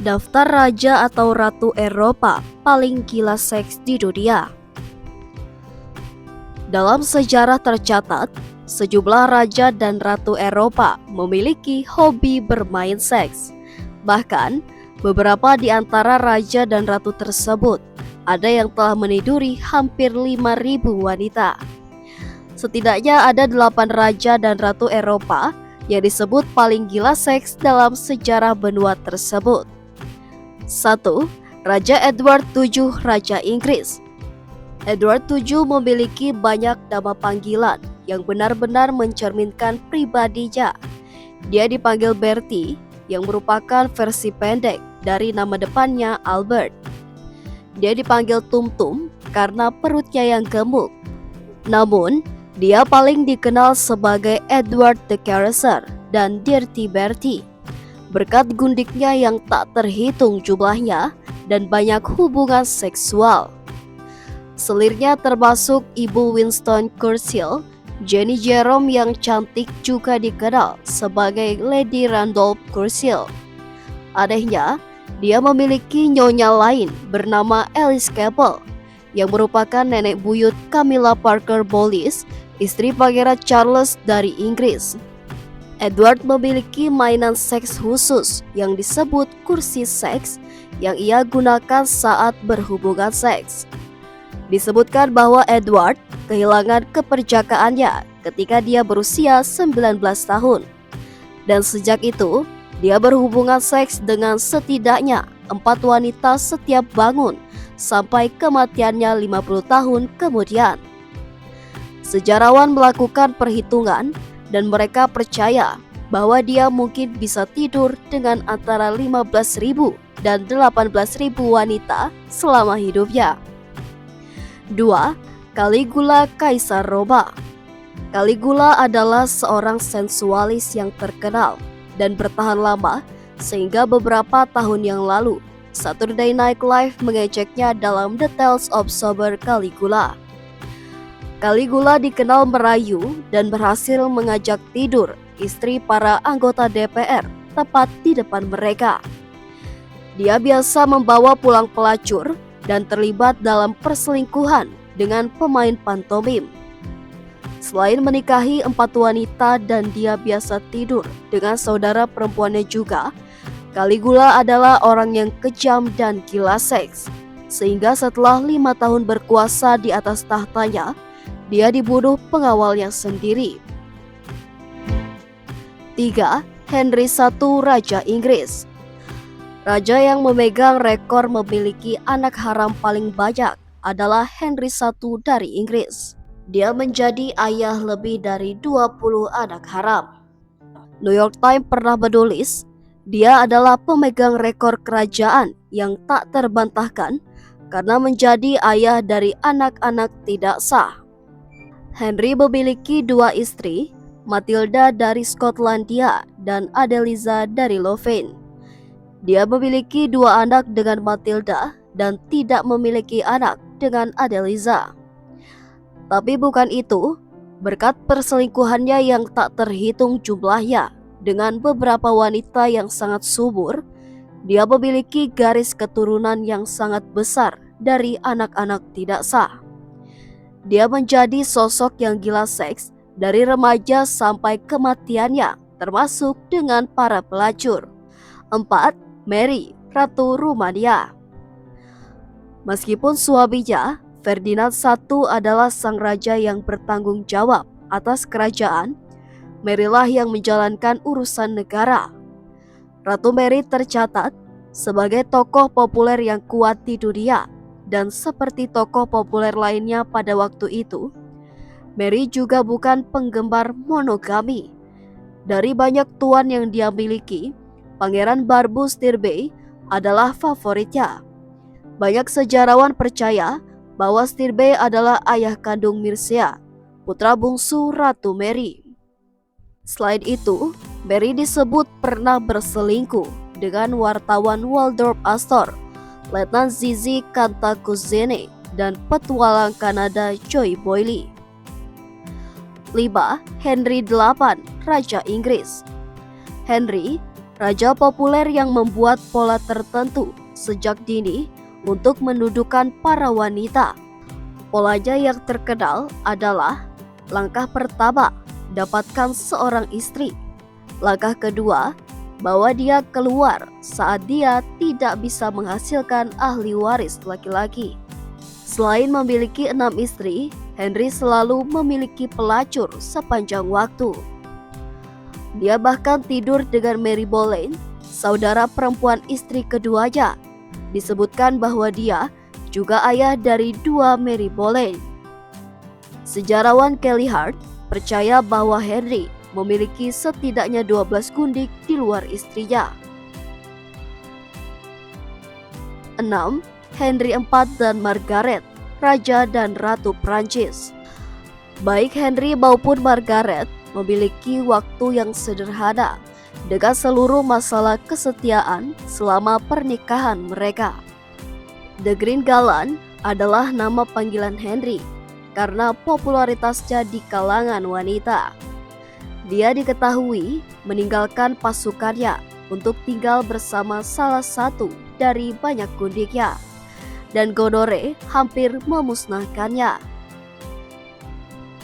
Daftar raja atau ratu Eropa paling gila seks di dunia. Dalam sejarah tercatat, sejumlah raja dan ratu Eropa memiliki hobi bermain seks. Bahkan, beberapa di antara raja dan ratu tersebut ada yang telah meniduri hampir 5.000 wanita. Setidaknya ada 8 raja dan ratu Eropa yang disebut paling gila seks dalam sejarah benua tersebut. 1. Raja Edward VII, Raja Inggris. Edward VII memiliki banyak nama panggilan yang benar-benar mencerminkan pribadinya. Dia dipanggil Bertie, yang merupakan versi pendek dari nama depannya Albert. Dia dipanggil Tum Tum karena perutnya yang gemuk. Namun, dia paling dikenal sebagai Edward the Caresser dan Dirty Bertie, berkat gundiknya yang tak terhitung jumlahnya dan banyak hubungan seksual. Selirnya termasuk Ibu Winston Churchill, Jenny Jerome yang cantik juga dikenal sebagai Lady Randolph Churchill. Anehnya, dia memiliki nyonya lain bernama Alice Keppel, yang merupakan nenek buyut Camilla Parker Bowles, istri Pangeran Charles dari Inggris. Edward memiliki mainan seks khusus yang disebut kursi seks yang ia gunakan saat berhubungan seks. Disebutkan bahwa Edward kehilangan keperjakaannya ketika dia berusia 19 tahun. Dan sejak itu, dia berhubungan seks dengan setidaknya 4 wanita setiap bangun sampai kematiannya 50 tahun kemudian. Sejarawan melakukan perhitungan dan mereka percaya bahwa dia mungkin bisa tidur dengan antara 15.000 dan 18.000 wanita selama hidupnya. 2. Caligula, Kaisar Roma. Caligula adalah seorang sensualis yang terkenal dan bertahan lama sehingga beberapa tahun yang lalu Saturday Night Live mengejeknya dalam The Tales of Sober Caligula. Caligula dikenal merayu dan berhasil mengajak tidur istri para anggota DPR tepat di depan mereka. Dia biasa membawa pulang pelacur dan terlibat dalam perselingkuhan dengan pemain pantomim. Selain menikahi 4 wanita dan dia biasa tidur dengan saudara perempuannya juga, Caligula adalah orang yang kejam dan gila seks. Sehingga setelah 5 tahun berkuasa di atas tahtanya, dia dibunuh pengawalnya sendiri. 3. Henry I, Raja Inggris. Raja yang memegang rekor memiliki anak haram paling banyak adalah Henry I dari Inggris. Dia menjadi ayah lebih dari 20 anak haram. New York Times pernah menulis, dia adalah pemegang rekor kerajaan yang tak terbantahkan karena menjadi ayah dari anak-anak tidak sah. Henry memiliki 2 istri, Matilda dari Skotlandia dan Adeliza dari Louvain. Dia memiliki 2 anak dengan Matilda dan tidak memiliki anak dengan Adeliza. Tapi bukan itu, berkat perselingkuhannya yang tak terhitung jumlahnya dengan beberapa wanita yang sangat subur, dia memiliki garis keturunan yang sangat besar dari anak-anak tidak sah. Dia menjadi sosok yang gila seks dari remaja sampai kematiannya, termasuk dengan para pelacur. 4. Mary, Ratu Rumania. Meskipun suaminya, Ferdinand I adalah sang raja yang bertanggung jawab atas kerajaan, Marylah yang menjalankan urusan negara. Ratu Mary tercatat sebagai tokoh populer yang kuat di dunia, dan seperti tokoh populer lainnya pada waktu itu, Mary juga bukan penggemar monogami. Dari banyak tuan yang dia miliki, Pangeran Barbu Stirbe adalah favoritnya. Banyak sejarawan percaya bahwa Stirbe adalah ayah kandung Mircea, putra bungsu Ratu Mary. Selain itu, Mary disebut pernah berselingkuh dengan wartawan Waldorf Astor, Letnan Zizi Cantacuzene, dan petualang Kanada Joy Boyle. 5. Henry VIII, Raja Inggris. Henry raja populer yang membuat pola tertentu sejak dini untuk mendudukan para wanita. Polanya yang terkenal adalah langkah pertama, dapatkan seorang istri. Langkah kedua, bawa dia keluar saat dia tidak bisa menghasilkan ahli waris laki-laki. Selain memiliki 6 istri, Henry selalu memiliki pelacur sepanjang waktu. Dia bahkan tidur dengan Mary Boleyn, saudara perempuan istri keduanya. Disebutkan bahwa dia juga ayah dari 2 Mary Boleyn. Sejarawan Kelly Hart percaya bahwa Henry memiliki setidaknya 12 gundik di luar istrinya. 6. Henry IV dan Margaret, Raja dan Ratu Prancis. Baik Henry maupun Margaret memiliki waktu yang sederhana dengan seluruh masalah kesetiaan selama pernikahan mereka. The Green Galan adalah nama panggilan Henry karena popularitasnya di kalangan wanita. Dia diketahui meninggalkan pasukannya untuk tinggal bersama salah satu dari banyak gundiknya, dan Gonore hampir memusnahkannya.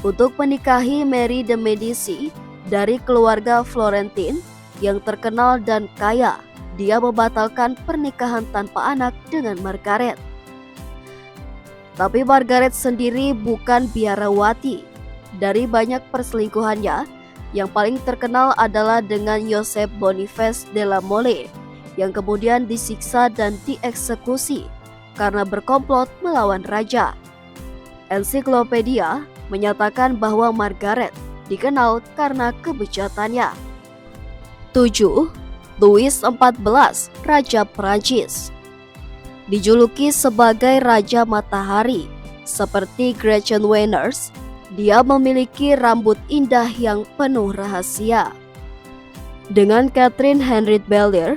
Untuk menikahi Mary de Medici dari keluarga Florentine yang terkenal dan kaya, dia membatalkan pernikahan tanpa anak dengan Margaret. Tapi Margaret sendiri bukan biarawati. Dari banyak perselingkuhannya, yang paling terkenal adalah dengan Joseph Boniface de la Mole yang kemudian disiksa dan dieksekusi karena berkomplot melawan raja. Ensiklopedia menyatakan bahwa Margaret dikenal karena kebejatannya. 7. Louis XIV, Raja Prancis. Dijuluki sebagai Raja Matahari, seperti Gretchen Wieners, dia memiliki rambut indah yang penuh rahasia. Dengan Catherine Henriette Bellier,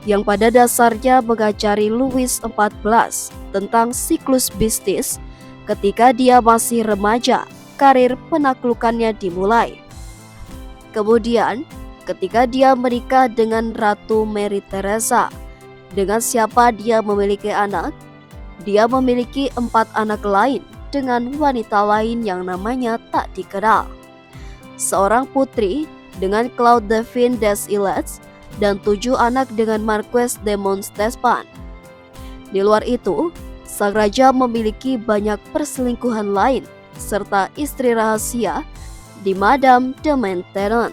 yang pada dasarnya mengajari Louis XIV tentang siklus bisnis, ketika dia masih remaja, karir penaklukannya dimulai. Kemudian, ketika dia menikah dengan Ratu Mary Theresa, dengan siapa dia memiliki anak, dia memiliki 4 anak lain dengan wanita lain yang namanya tak dikenal. Seorang putri dengan Claude Devine des Ilettes dan 7 anak dengan Marquess de Montespan. Di luar itu, sang raja memiliki banyak perselingkuhan lain serta istri rahasia di Madame de Maintenon.